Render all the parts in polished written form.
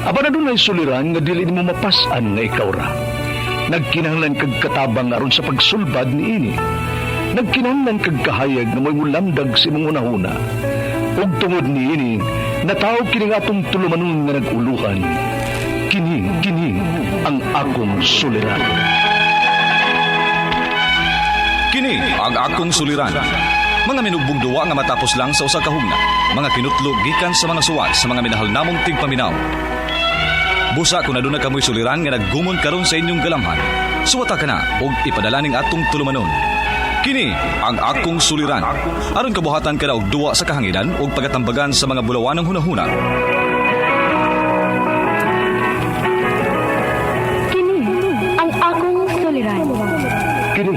Aba na doon ay suliran nga dili mo mapasan nga ikaw ra. Nagkinahanglan kag katabang aron sa pagsulbad ni ini. Nagkinahanglan kag kahayag na may mulamdag sa imong unahuna. Ug tungod ni ini, natawag kini nga atong tulumanon nga naguluhan. Kini ang akong suliran. Kini ang akong suliran. Mga minugbong duwa nga matapos lang sa usa ka hugna. Mga kinutlog gikan sa mga suwat sa mga minahal namong tigpaminaw. Busa kung aduna kamoy suliran nga naggumon karon sa inyong galamhan. Suwata ka na og ipadala ning atong tulumanon. Kini ang akong suliran. Aron kabuhatan ka na og duwa sa kahanginan og pagatambagan sa mga bulawanong hunahuna. Kini ang akong suliran. Kini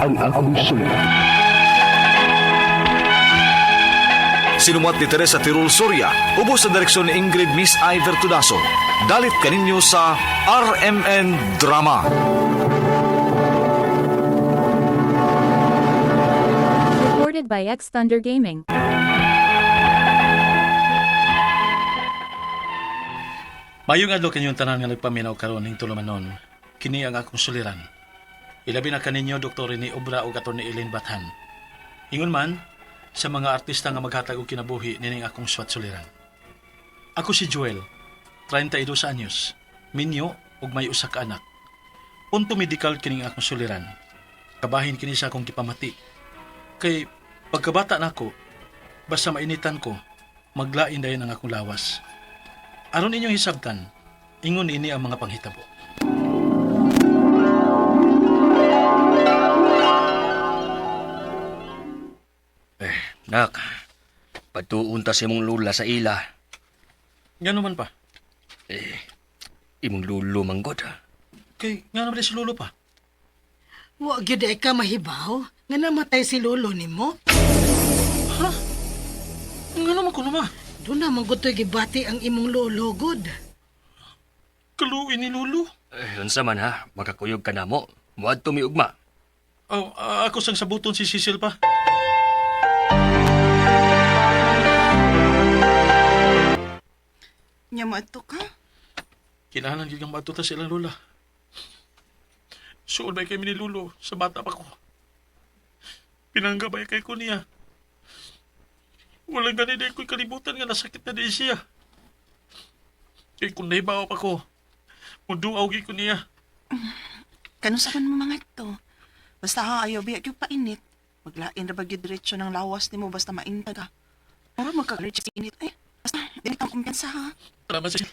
ang akong suliran. Sinumat ni Teresa Tirul Soria, ubos sa direksyon ni Ingrid Miss Iver Tudaso. Dalit kaninyo sa RMN Drama. Recorded by X Thunder Gaming. Mayong adlaw kanyong tanan nga nagpaminaw karon ning tulumanon. Kini ang akong suliran. Ilabi na kaninyo Dr. ni Obra ug Atty. Elaine Bathan. Ingon man sa mga artista nga maghatag og kinabuhi nining akong swat suliran. Ako si Joel, 32 anyos, minyo ug may usa ka anak. Punto medikal kining akong suliran. Kabahin kini sa akong gipamati. Kay pagkabata nako, basta mainitan ko, maglain dayon ang akong lawas. Aron inyong hisabtan, ingon ini ang mga panghitabo. Nak, patuon ta si mong lula sa ila. Nga naman pa. Imong lulo manggod. Kay nga naman si Lolo pa. Wa gyud ay ka mahibaw nga namatay si lolo nimo. Ha? Nga naman ko naman. Doon na magutoy gibati ang imong lolo god. Kaluin ni Lolo. Unsa man ha, makakuyog ka na mo. Muad tumiugma. Oh, ako sang sabuton si Cecil pa. Nya maadto ka? Kinahanglan gyud kang matuta sila Lola. Suod ba kay ni Lolo sa bata pa ko. Pinanggabay kay ko niya. Walang ganun ko'y kalibutan nga nasakit na din siya. Kaya kung naibaw pa ko, muduaw ko niya. Kanus man mo mga to? Basta ha, ayaw biya yung painit. Maglain na bagyo diretsyo ng lawas ni mo basta mainta ka. Para magkagalit sa init. Basta, hindi kang kumpiyansa ha. Salamat siya.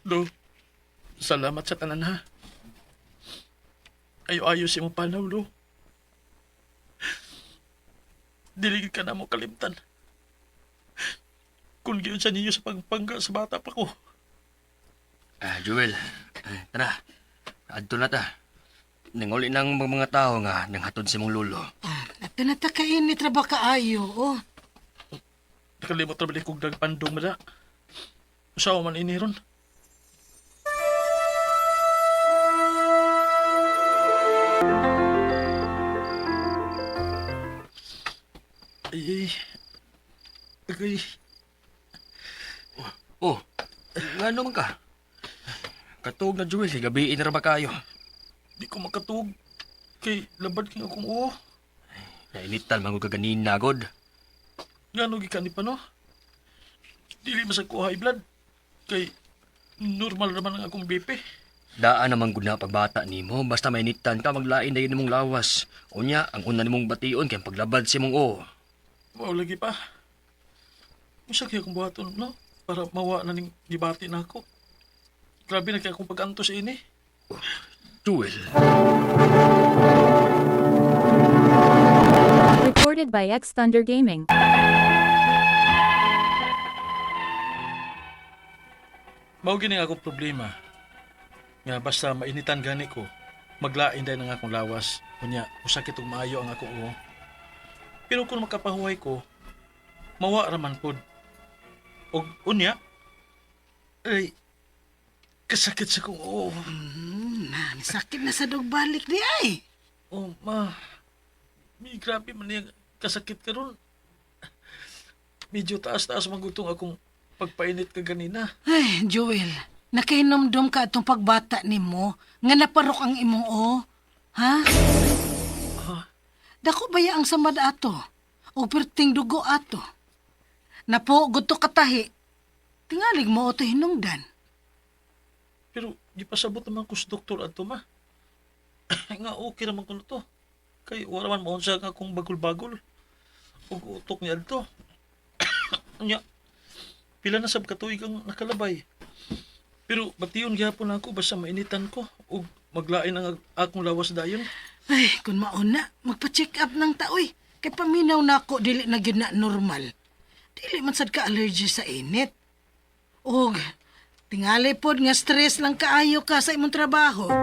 Do, salamat sa tanan ha. Ayo-ayo si mo panaw, do. Diligid ka na mo kalimtan. Kung giyon sa ninyo sa pagpangga sa bata pa ko. Joel, tara. Adto na ta. Ninguli ng mga tao nga nang hatod si mong lulo. At natakain ni traba kaayo, oh. Nakalimot na balik kong dagpandong mada. Usawa man ini ron. Ay, agay. Oh, nga naman ka. Katuog na Joel, gabiin na ba kayo? Di ko makatug. Kay labad king akong uho. Nainitan mga kaganina, God. Nga no gikan ni pa no? Dili masag ko high blood. Kay normal naman ang akong BP. Daan naman gud na pagbata nimo, basta mainitan ka maglain dayon nimong lawas. Unya, ang una nimong bation kay paglabad si mong o. Wow, lagi pa. Masa kaya akong buhaton, no? Para mawa na ning gibati na ako. Grabe na kaya akong pag-antos ini. Joel. Recorded by X Thunder Gaming. Mao gini akong problema. Nga basta mainitan gani ko, maglain dahil ng akong lawas. Kunya, usakit ug maayo ang akong uho. Pero kung makapahuway ko, mawa raman pod. Og unya, ay, kasakit sa kong uo. Sakit na sa dugbalik di ay. Oh, ma. May grabe man yung kasakit karon. Medyo taas-taas magutong akong pagpainit ka ganina. Ay, Joel, nakainomdom ka atong pagbata nimo nga naparok ang imong o. Ha? Dako baya ang samad ato? O perting dugo ato? Napo, gusto katahi. Tingalig mo o to hinungdan. Pero di pasabot naman ko sa doktor ato, ma. Nga okay naman ko na to. Kay wala man maunsa nga akong bagol-bagol. Ug utok niya to. Nya, pila na sab katuig ang nakalabay. Pero batiyon gyapon ako basta mainitan ko ug maglain ang akong lawas dayon. Ay, kung mauna, magpa-check up ng taoy. Kay paminaw na ako, dili na gyud na normal. Dili man sad ka allergy sa init. Og, tingali pod nga stress lang kaayo ka sa imong trabaho.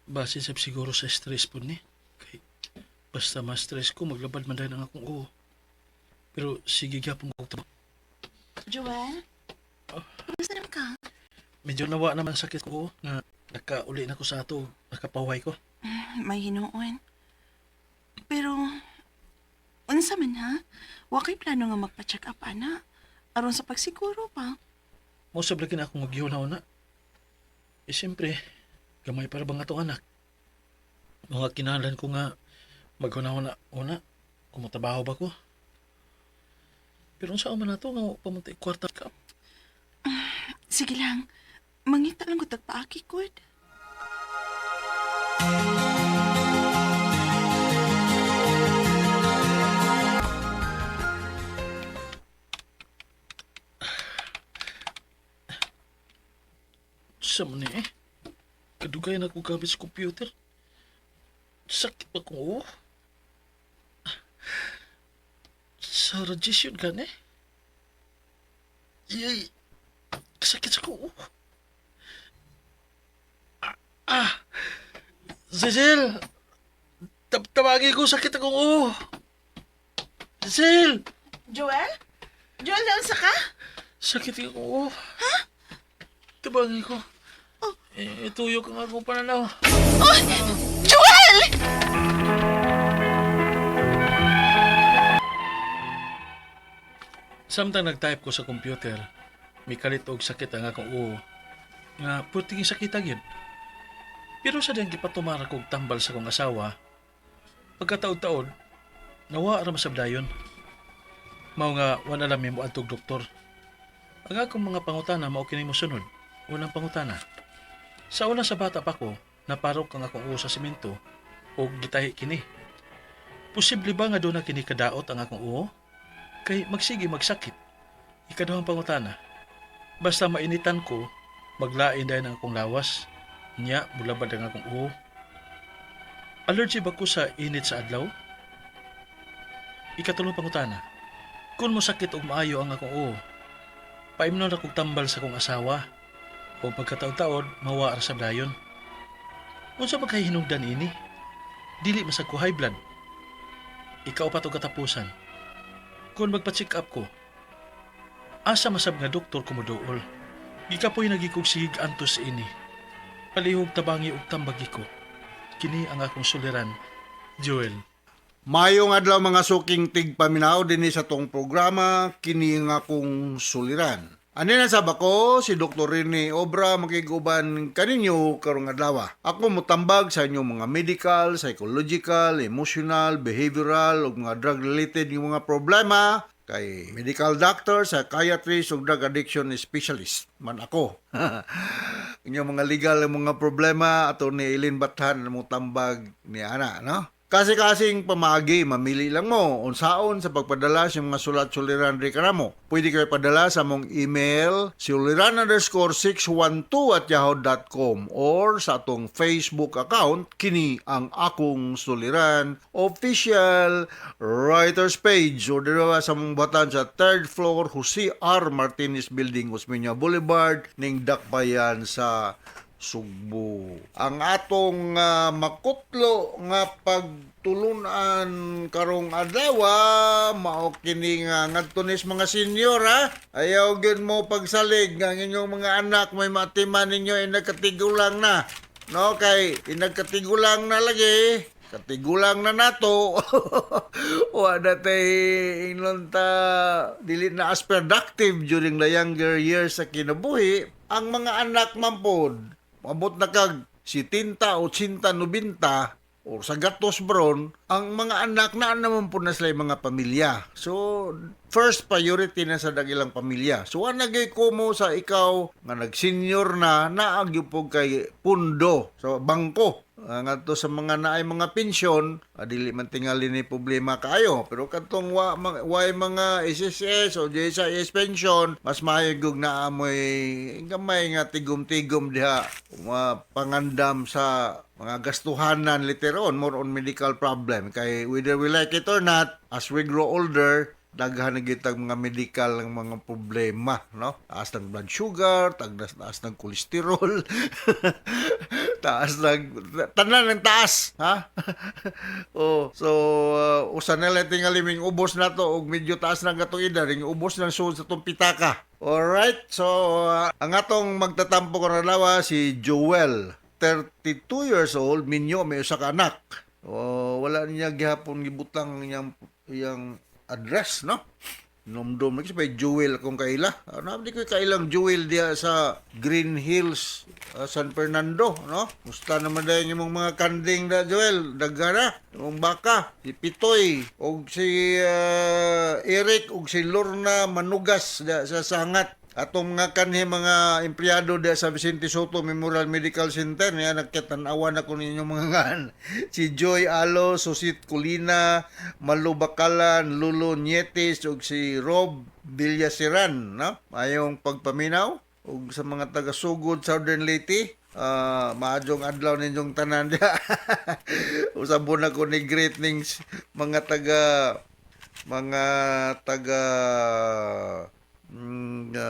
Base sab siguro sa stress po ni. Kay basta ma-stress ko, maglabad man dahil ang akong uho. Pero sige gyapon ko trabaho. Joel? Kumusta naman ka? Medyo nawa naman sakit ko nga nakauli na ko sa ato, nakapahuhay ko. May hinuon. Pero, unsa man ha? Wa kay plano nga magpa-check up, ana. Aron sa pagsiguro pa. Mo sablagin akong maghihunaw na. Eh siyempre, gamay para bang atong anak. Mga kinahalan ko nga maghunaw na una, kumatabaho ba ko. Pero saan man na to nga pamuntay kwarta ka. Sige lang. Mangita lang ko tagpaaki, Kud. Sa man eh. Kadugay na ko gamit sa computer. Sakit pa kong uho. Sa radiation ka eh. Yay. Sakit sa kong uho. Cecil! Tabagi ko, sakit akong uho. Cecil! Joel? Joel, naunsa ka? Sakit akong uho. Ha? Tabagi ko. Ituyok ang akong pananaw. Joel! Samtang nag-type ko sa computer, may kalit og sakit ang akong uho. Nga, puting sakit agad. Pero sa diyang gipatumara kong tambal sa kong asawa, pagkataon-taon, nawa ra masabdayon. Mao nga, wala alam mo adtog doktor. Ang akong mga pangutana, mao kini mo sunod. Unang pangutana. Sa una sa bata pa ko, naparok ang akong uho sa simento o gitahi kini. Posible ba nga doon na kini kadaot ang akong uho? Kay magsige magsakit. Ikaduhang pangutana. Basta mainitan ko, maglain dahil ang akong lawas. Nya, bulabad ang akong uho. Allergy ba ko sa init sa adlaw? Ikatulong pangutana. Kung mo sakit o maayo ang akong uho, paimnon akong tambal sa akong asawa o pagkataon-taon mawa sa dayon. Unsa magkahinungdan ini? Dili masag ko high blood. Ikaw pa to katapusan. Kung magpa-check up ko, asa masab nga doktor ko moduol. Gikapoy nagikugsig antos ini. Palihog tabangi ug tambagi ko. Kini ang akong suliran, Joel. Mayong adlaw mga suking tigpaminaw din sa tong programa kini nga akong suliran. Ani na sab ako si Dr. Rene Obra makiguban kaninyo karong adlaw. Ako motambag sa inyong mga medical, psychological, emotional, behavioral ug mga drug related yung mga problema kay medical doctor, psychiatrist ug drug addiction specialist man ako. Inyong mga legal mga problema ato ni Eileen Bathan mo tambag ni ana, no? Kasi-kasing pamagi, mamili lang mo unsaon sa pagpadala sa mga sulat-suliran di karamo. Pwede kayo padala sa mong email suliran_612@yahoo.com or sa atong Facebook account kini ang akong suliran official writers page o dira sa mong batan sa 3rd floor Jose R. Martinez Building, Osmeña Boulevard ning Dakbayan sa Sugbo. Ang atong makutlo nga pagtulunan karong adlaw mao kini nga ngadtunis mga senior ayaw gyud mo pagsalig nga ang inyong mga anak may matiman ninyo ay nagkatigulang na no kay inagkatigulang na lagi katigulang na nato wala tay inunta dili na as productive during the younger years sa kinabuhi ang mga anak mampod mabot na kag 70, 80, 90 o sa gatos bron, ang mga anak na naman po na sila yung mga pamilya. So, first priority na sa dagilang pamilya. So, anagay ko mo sa ikaw nga nag-senior na naagyo po kay pundo sa bangko. Nga to sa mga naay mga pensyon, dili man tingali ni problema kayo. Pero katong way mga SSS o JSIS pension, mas mahigog na amoy gamay nga tigom-tigom diha pangandam sa mga gastuhanan later on, more on medical problem. Kay whether we like it or not, as we grow older, daghan na gitag mga medical ng mga problema, no? Taas ng blood sugar, taas ng kolesterol, taas ng tanan ng taas, ha? Usa na lang tingali ming ubos na to og medyo taas na gatong edad, ring ubos ng sud sa tong pitaka. Alright, so ang atong magtatampo karon lawa si Joel, 32 years old, minyo may usa ka anak. Wala niya gihapon gibutang iyang address, no? Nomdom lagi sa Joel kung kaila. Di ko kailang Joel dia sa Green Hills, San Fernando, no? Musta naman dahil yung mga kanding na Joel, dagana, yung baka, si Pitoy, o si Eric, o si Lorna Manugas sa sangat. Atong mga kanhi mga empleyado da sa Vicente Soto Memorial Medical Center niya nagkatanawan ako ninyo mga ngan. Si Joy Alo, Susit Colina, Malu Bakalan, Lulu Nietes ug si Rob Villasiran, no? Ayong pagpaminaw ug sa mga taga-sugod Southern Leyte. Maadjong adlaw ninyong tanan dia. Usabon ako ni greetings mga taga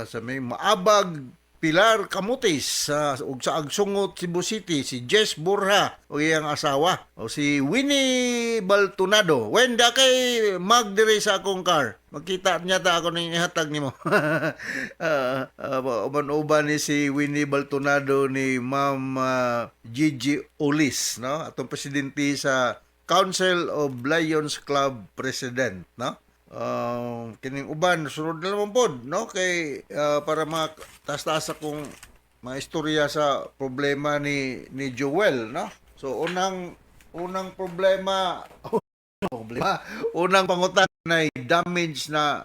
sa may Maabag, Pilar Camotes, ug sa Agsungot, Cebu City, si Jess Borja o iyang asawa, o si Winnie Baltonado. When da kay magdire sa akong car, magkita niya ta ako ning ihatag nimo. Uban ni si Winnie Baltonado ni Ma'am Gigi Olis, no? Atong presidente sa Council of Lions Club President, no? Kining uban sunod na naman pod, no? Kay para taas-taas akong mga istorya sa problema ni Joel, no? So unang unang pangutan na damage na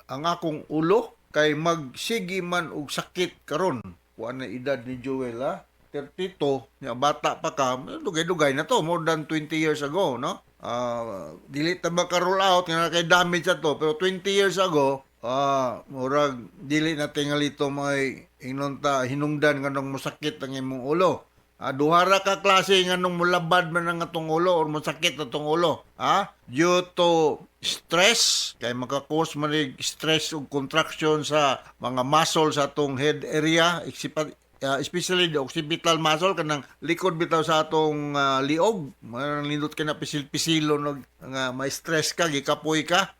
ang akong ulo kay magsigi man og sakit karon. Kuan na edad ni Joel, 32, nya bata pa ka, dugay-dugay na to, more than 20 years ago, no? Dili ta maka-roll out nga kay damage ato, pero 20 years ago, murag dili na tingali to may inunta hinungdan nganong mosakit ang imong ulo. Duhara ka klase nganong mulabad man ang atong ulo or mosakit atong ulo, due to stress, kay maka-cause man stress ug contraction sa mga muscle sa atong head area, especially the occipital muscle kanang likod bitaw sa atong liog, manindot ka na pisil-pisilo nga may stress ka, gikapoy ka,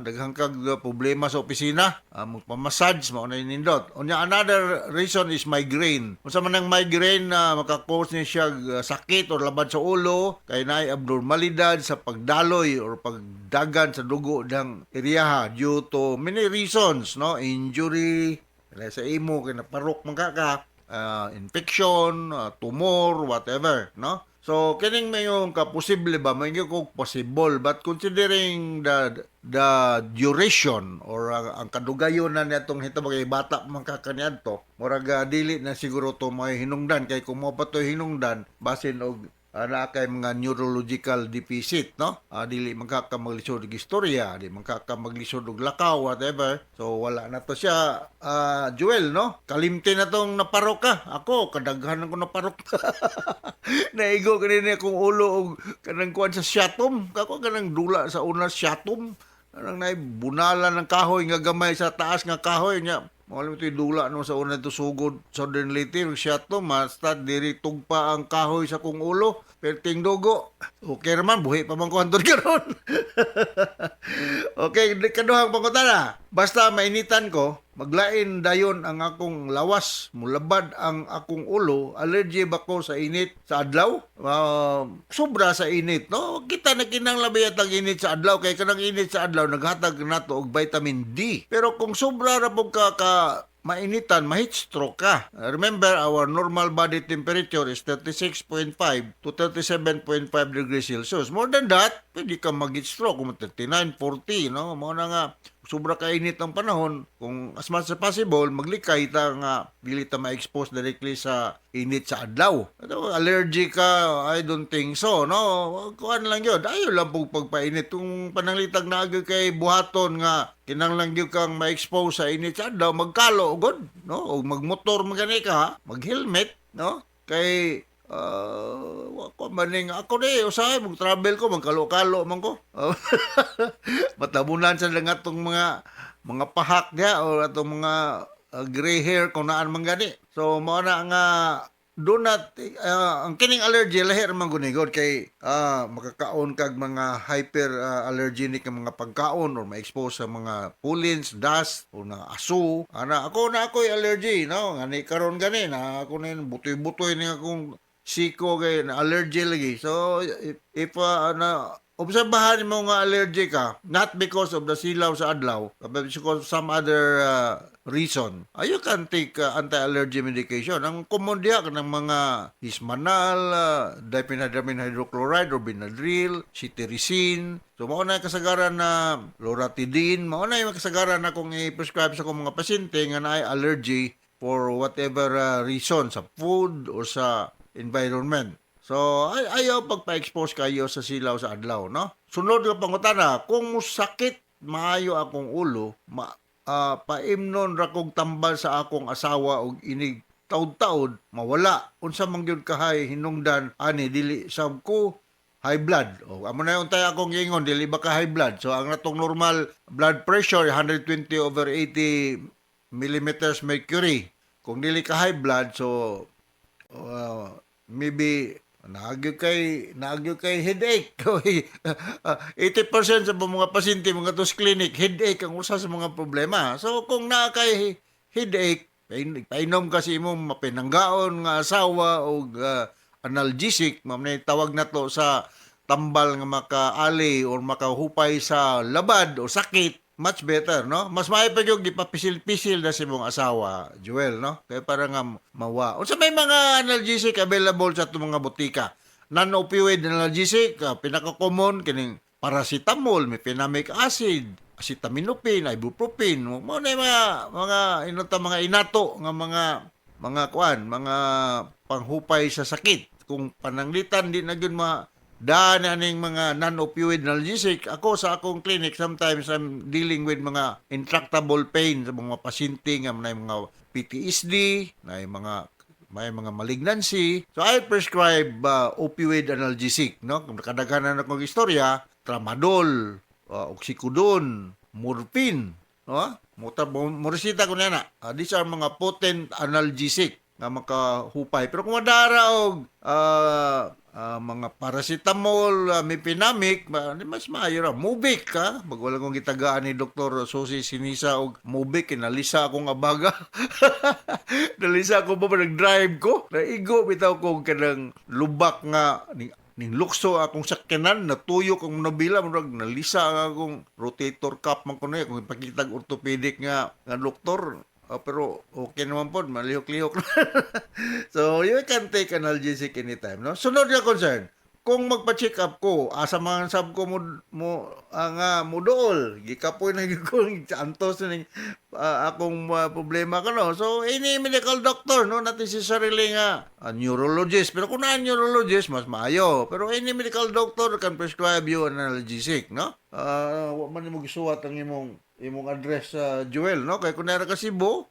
daghang kag problema sa opisina, magpamassage mao na nindot. Unya another reason is migraine. Unsa man ang migraine na maka-cause ni siya sakit or labad sa ulo, kay naay abnormalidad sa pagdaloy or pagdagan sa dugo dang area due to many reasons, no? Injury, sa imo kay naparok man ka, infection, tumor, whatever, no? So, kining mayong posible ba? May ko possible, but considering the duration or ang kadugayon na nitong hitabo kay bata man kakaniadto, murag dili na siguro to may hinungdan kay kung mo pa to hinungdan basin og na kay mga neurological deficit, no? Dili magkakamaglisod og istorya, di magkakamaglisod og lakaw, whatever. So wala na to siya, Joel, no? Kalimti na tong naparok ka. Ako kadaghan ko naparok. Naigo kanina akong ulo og kanang kuan sa syatom. Kako kanang dula sa una syatom. Kanang nay bunala ng kahoy nga gamay sa taas nga kahoy nya Mo ito dula no sa una to sugod Southern Leyte siya to masta diri tugpa ang kahoy sa kong ulo perting dugo. Okay naman buhi pa man ko antud karon. Okay, kaduhang pangutana. Basta mainitan ko, maglain dayon ang akong lawas, mulabad ang akong ulo, allergy ba ko sa init sa adlaw? Sobra sa init, no? Kita na kinanglabi at ang init sa adlaw, kay kanang init sa adlaw, naghatag na to og vitamin D. Pero kung sobra ra po ka mainitan, ma-heat stroke ka. Remember, our normal body temperature is 36.5 to 37.5 degrees Celsius. More than that, pwede ka mag-heat stroke. Kung 39, 40, no? Mga na nga, sobra kainit ang panahon, kung as much as possible, maglikay ta nga dili ta ma-expose directly sa init sa adlaw. Ito, allergy ka, I don't think so, no? Kuan lang yun. Ayaw lang pong pagpainit. Kung pananglitag na agad kay buhaton nga, kinanglang yun kang ma-expose sa init sa adlaw, magkalo, god, no? O magmotor magani ka, mag-helmet, no? Kay ako maning ako ni usahay mag travel ko magkalo-kalo man ko. Matabunan sa lang atong mga pahak niya o atong mga gray hair kung naan man gani. So mao na nga do not ang kining allergy lahi man gunigod kay makakaon kag mga hyper allergenic nga mga pagkaon or ma-expose sa mga pollens, dust o na aso. Ako allergy no ngani karon gani na ako na butoy-butoy ni akong siko kay na allergy lagi. So if obserbahan mo nga allergy ka, not because of the silaw sa adlaw, but because of some other reason, you can take anti-allergy medication. Ang common diya ng mga Hismanal, diphenhydramine hydrochloride or Benadryl, cetirizine. So mao na kasagaran na loratadine, mao na yung kasagaran na kung i-prescribe sa akong mga pasyente nga naay allergy for whatever reason, sa food or sa environment. So, ayaw pagpa-expose kayo sa silaw sa adlaw, no? Sunod nga pangutana, kung sakit maayo akong ulo, paimnon ra kog tambal sa akong asawa og inig taud-taud, mawala. Unsa man gyud kahay hinungdan ani dili sab ko high blood. O amo na untay akong ingon dili ba ka high blood. So ang natong normal blood pressure 120/80 millimeters mercury. Kung dili ka high blood, so maybe naagyo kay headache. 80% sa mga pasyente mga tos clinic headache ang usa sa mga problema. So kung naa kay headache, painom kasi imong mapinanggaon nga asawa o analgesic, mamnay tawag na to sa tambal nga makaali or makahupay sa labad o sakit, much better, no? Mas maayos yung gipapisil-pisil na si mong asawa, Joel, no? Kaya para nga mawa. O sa may mga analgesic available sa itong mga butika. Non-opioid analgesic, pinaka-common, kining paracetamol, mefenamic acid, acetaminophen, ibuprofen. Mo na yung mga inato nga mga panghupay sa sakit. Kung pananglitan, di na yun daan aning mga non-opioid analgesic. Ako sa akong clinic, sometimes I'm dealing with mga intractable pain sa mga pasyente nga may mga PTSD, may mga malignancy. So I prescribe opioid analgesic, no? Kung nakadaghanan akong istorya, tramadol, oxycodone, morphine, no? Moresita ko na. These are mga potent analgesic nga makahupay. Pero kung madara og mga paracetamol, mefenamic, mas maayo ra. Mobic, ha? Wala kong gitagaan ni Dr. Susi Sinisa og Mobic, kinalisa akong abaga. Nalisa ako ba nag-drive ko? Naigo, bitaw ko kanang lubak nga, ning lukso akong sakyanan, natuyo kong nabila, nalisa akong rotator cuff man ko na, kung ipakitag orthopedic nga doktor. Pero okay naman po, malihok-lihok. So, you can take analgesic anytime, no? Sunod nga concern, kung magpa-check up ko, asa man sab ko mo dool, gikapoy na gikong antos na akong problema ka, no? So, any medical doctor, no? Not necessarily nga neurologist. Pero kung na neurologist, mas maayo. Pero any medical doctor can prescribe you an analgesic, no? Wa man mo gisuwat ang imong address sa Joel, no? Kaya kung nara ka Cebu,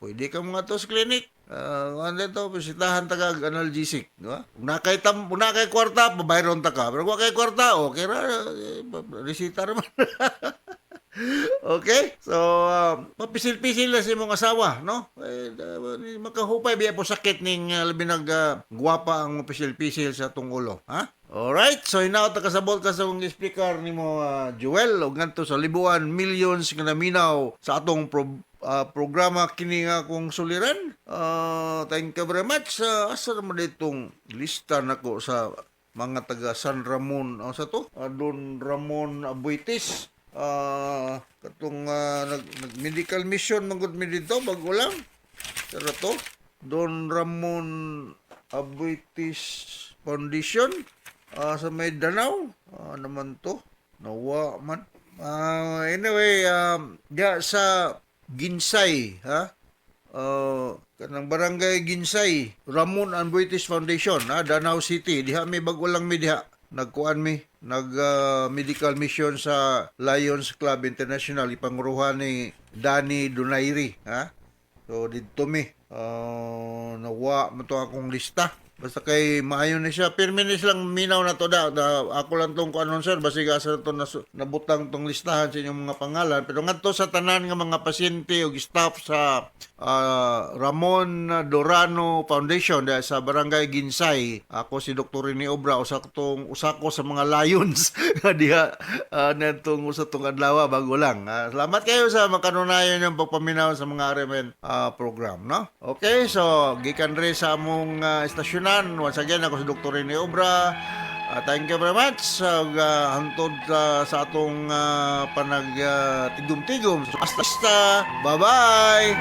pwede ka mga tos clinic. Ano ito, bisitahan tagag analgesic, no? Kung nakay kwarta, babayron ta ka. Pero kung kay kwarta, okay ra, resita naman. Okay? So, papisil-pisil na si mong asawa, no? Makahupay biya po sakit ning labi gwapa ang mapisil-pisil sa atong ulo, ha? Alright, so hinaw kasabot ka sa kong speaker ni mo, Joel, o ganito sa libuan, millions nga naminaw sa atong programa kini nga kong suliran. Thank you very much. Asa naman ditong lista nako sa mga taga San Ramon, sa to? Don Ramon Abuitis. Katong nag-medical mission magud mi dito bago lang. Pero to, Don Ramon Abuitis Foundation sa may Danau. Naman to, nawa man. Anyway, diya sa Ginsay, ha? Kanang barangay Ginsay, Ramon Abuitis Foundation, Danau City. Diha may bago lang mi diha. Nagkuan mi, medical mission sa Lions Club International, ipanguruhan ni Danny Donairi, ha? So dito mi, nawa mo to akong lista. Basta kay maayo na siya. Perminis lang minaw na to ako lang tong kuanon sir. Basi asa to nabutang tong listahan sa inyong mga pangalan. Pero ngadto sa tanan nga mga pasyente o staff sa Ramon Dorano Foundation sa Barangay Ginsay. Ako si Dr. Rene Obra, usa ko sa mga Lions diha natong usa tong adlaw bago lang. Salamat kayo sa makanunayan yung pagpaminaw sa mga RMN program, no? Okay, so gikan re sa among estasyonan. Once again, ako si Dr. Rene Obra. Thank you very much. Hantod sa atong panag tigum-tigum. Basta, bye-bye!